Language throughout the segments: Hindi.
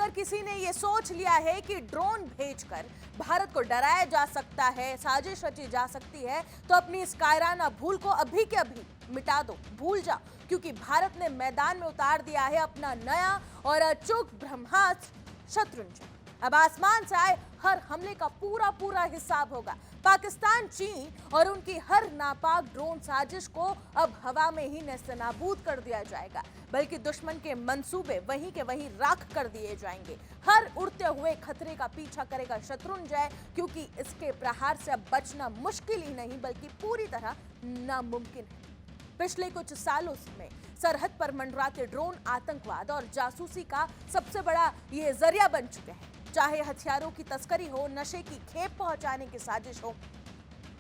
अगर किसी ने ये सोच लिया है कि ड्रोन भेजकर भारत को डराया जा सकता है, साजिश रची जा सकती है, तो अपनी इस कायराना भूल को अभी के अभी मिटा दो, भूल जाओ, क्योंकि भारत ने मैदान में उतार दिया है अपना नया और अचूक ब्रह्मास्त्र शत्रुंजय। अब आसमान से आए हर हमले का पूरा पूरा हिसाब होगा। पाकिस्तान, चीन और उनकी हर नापाक ड्रोन साजिश को अब हवा में ही नेस्तनाबूद कर दिया जाएगा, बल्कि दुश्मन के मंसूबे वहीं के वहीं राख कर दिए जाएंगे। हर उड़ते हुए खतरे का पीछा करेगा शत्रुंजय, क्योंकि इसके प्रहार से अब बचना मुश्किल ही नहीं बल्कि पूरी तरह नामुमकिन है। पिछले कुछ सालों में सरहद पर मंडराते ड्रोन आतंकवाद और जासूसी का सबसे बड़ा ये जरिया बन चुके हैं। चाहे हथियारों की तस्करी हो, नशे की खेप पहुंचाने की साजिश हो,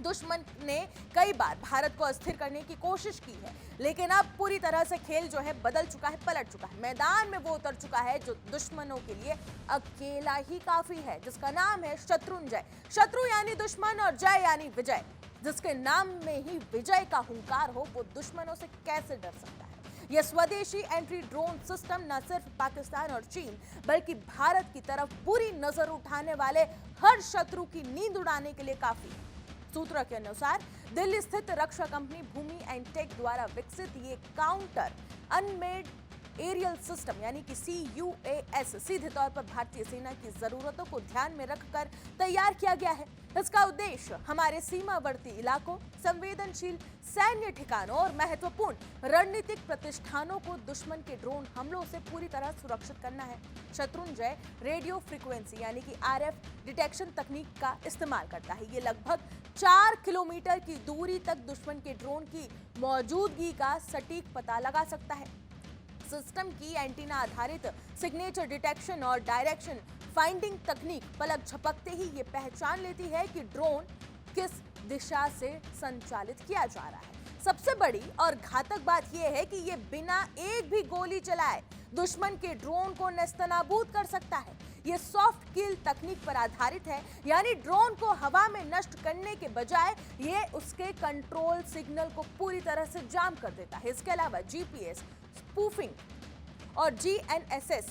दुश्मन ने कई बार भारत को अस्थिर करने की कोशिश की है, लेकिन अब पूरी तरह से खेल जो है बदल चुका है, पलट चुका है। मैदान में वो उतर चुका है जो दुश्मनों के लिए अकेला ही काफी है, जिसका नाम है शत्रुंजय। शत्रु यानी दुश्मन और जय यानी विजय। जिसके नाम में ही विजय का हुंकार हो, वो दुश्मनों से कैसे डर सकता है। यह स्वदेशी एंट्री ड्रोन सिस्टम न सिर्फ पाकिस्तान और चीन बल्कि भारत की तरफ बुरी नजर उठाने वाले हर शत्रु की नींद उड़ाने के लिए काफी है। सूत्रों के अनुसार दिल्ली स्थित रक्षा कंपनी भूमि एंड टेक द्वारा विकसित ये काउंटर अनमेड एरियल सिस्टम यानी कि CUAS सीधे तौर पर भारतीय सेना की जरूरतों को ध्यान में रखकर तैयार किया गया है। इसका उद्देश्य हमारे सीमावर्ती इलाकों, संवेदनशील सैन्य ठिकानों और महत्वपूर्ण रणनीतिक प्रतिष्ठानों को दुश्मन के ड्रोन हमलों से पूरी तरह सुरक्षित करना है। शत्रुंजय रेडियो फ्रीक्वेंसी यानी कि RF डिटेक्शन तकनीक का इस्तेमाल करता है। ये लगभग 4 किलोमीटर की दूरी तक दुश्मन के ड्रोन की मौजूदगी का सटीक पता लगा सकता है। सिस्टम की एंटीना आधारित सिग्नेचर डिटेक्शन और डायरेक्शन फाइंडिंग तकनीक पलक झपकते ही ये पहचान लेती है कि ड्रोन किस दिशा से संचालित किया जा रहा है। सबसे बड़ी और घातक बात यह है कि ये बिना एक भी गोली चलाए दुश्मन के ड्रोन को नेस्तनाबूद कर सकता है। ये सॉफ्ट किल तकनीक पर आधारित है, यानी ड्रोन को हवा में नष्ट करने के बजाय ये उसके कंट्रोल सिग्नल को पूरी तरह से जाम कर देता है। इसके अलावा GPS, स्पूफिंग और GNSS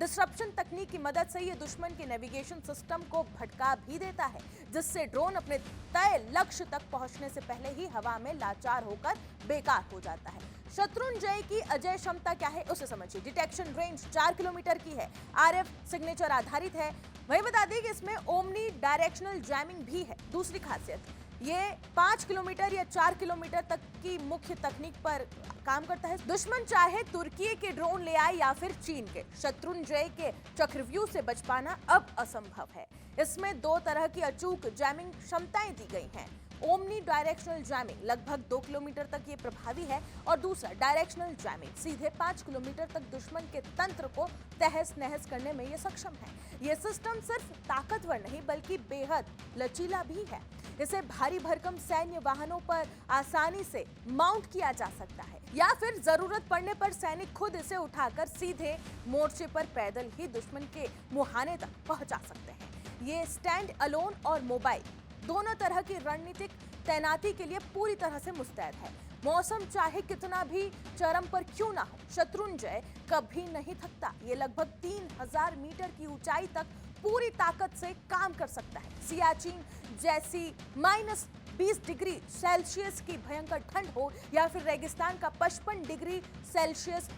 डिस्रप्शन तकनीक की मदद से ये दुश्मन के नेविगेशन सिस्टम को भटका भी देता है, जिससे ड्रोन अपने तय लक्ष्य तक पहुंचने से पहले ही हवा में लाचार होकर बेकार हो जाता है। शत्रुंजय की अजय क्षमता क्या है उसे समझिए। डिटेक्शन रेंज 4 किलोमीटर की है, RF सिग्नेचर आधारित है। वही बता दें कि इसमें ओमनी डायरेक्शनल जैमिंग भी है। दूसरी खासियत, ये 5 किलोमीटर या 4 किलोमीटर तक की मुख्य तकनीक पर काम करता है। दुश्मन चाहे तुर्की के ड्रोन ले आए या फिर चीन के, शत्रुंजय के चक्रव्यूह से बच पाना अब असंभव है। इसमें 2 तरह की अचूक जैमिंग क्षमताएं दी गई हैं। ओमनी डायरेक्शनल जैमिंग लगभग 2 किलोमीटर तक ये प्रभावी है और दूसरा डायरेक्शनल जैमिंग सीधे 5 किलोमीटर तक दुश्मन के तंत्र को तहस नहस करने में ये सक्षम है। ये सिस्टम सिर्फ ताकतवर नहीं बल्कि बेहद लचीला भी है। इसे भारी भरकम सैन्य वाहनों पर आसानी से माउंट किया जा सकता है या फिर जरूरत पड़ने पर सैनिक खुद इसे उठाकर सीधे मोर्चे पर पैदल ही दुश्मन के मुहाने तक पहुंचा सकते हैं। ये स्टैंड अलोन और मोबाइल दोनों तरह की रणनीतिक तैनाती के लिए पूरी तरह से मुस्तैद है। मौसम चाहे कितना भी चरम पर क्यों ना हो, शत्रुंजय कभी नहीं थकता। ये लगभग 3000 मीटर की ऊंचाई तक पूरी ताकत से काम कर सकता है। सियाचिन जैसी -20 डिग्री सेल्सियस की भयंकर ठंड हो या फिर रेगिस्तान का 55 डिग्री सेल्सियस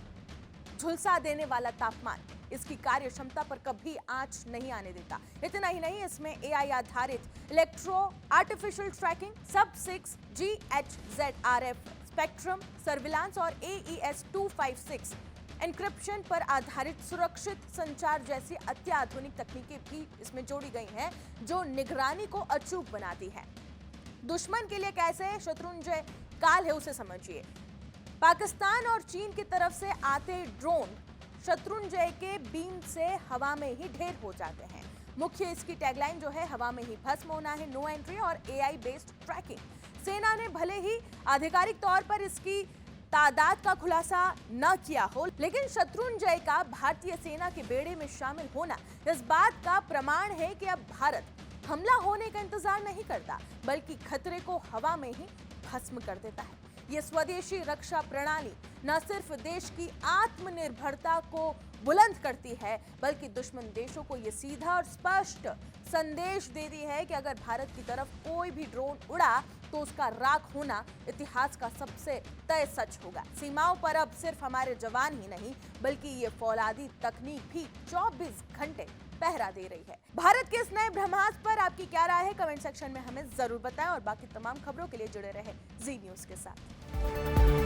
झुलसा देने वाला तापमान इसकी कार्य क्षमता पर कभी आंच नहीं आने देता। इतना ही नहीं, इसमें AI आधारित इलेक्ट्रो आर्टिफिशियल ट्रैकिंग, सब-6 GHz-RF स्पेक्ट्रम सर्विलांस और AES 256 एन्क्रिप्शन पर आधारित सुरक्षित संचार जैसी अत्याधुनिक तकनीकें भी इसमें जोड़ी गई हैं, जो निगरानी को अचूक बनाती है। दुश्मन के लिए कैसे शत्रुंजय काल है उसे समझिए। पाकिस्तान और चीन की तरफ से आते ड्रोन शत्रुंजय के बीम से हवा में ही ढेर हो जाते हैं। मुख्य इसकी टैगलाइन जो है, हवा में ही भस्म होना है, नो एंट्री और AI बेस्ड ट्रैकिंग। सेना ने भले ही आधिकारिक तौर पर इसकी तादाद का खुलासा न किया हो, लेकिन शत्रुंजय का भारतीय सेना के बेड़े में शामिल होना इस बात का प्रमाण है कि अब भारत हमला होने का इंतजार नहीं करता बल्कि खतरे को हवा में ही भस्म कर देता है। ये स्वदेशी रक्षा प्रणाली न सिर्फ देश की आत्मनिर्भरता को बुलंद करती है, बल्कि दुश्मन देशों को ये सीधा और स्पष्ट संदेश देती है कि अगर भारत की तरफ कोई भी ड्रोन उड़ा तो उसका राख होना इतिहास का सबसे तय सच होगा। सीमाओं पर अब सिर्फ हमारे जवान ही नहीं, बल्कि ये फौलादी तकनीक भी 24 घंटे पहरा दे रही है। भारत के इस नए ब्रह्मास्त्र पर आपकी क्या राय है? कमेंट सेक्शन में हमें जरूर बताएं और बाकी तमाम खबरों के लिए जुड़े रहे जी न्यूज के साथ।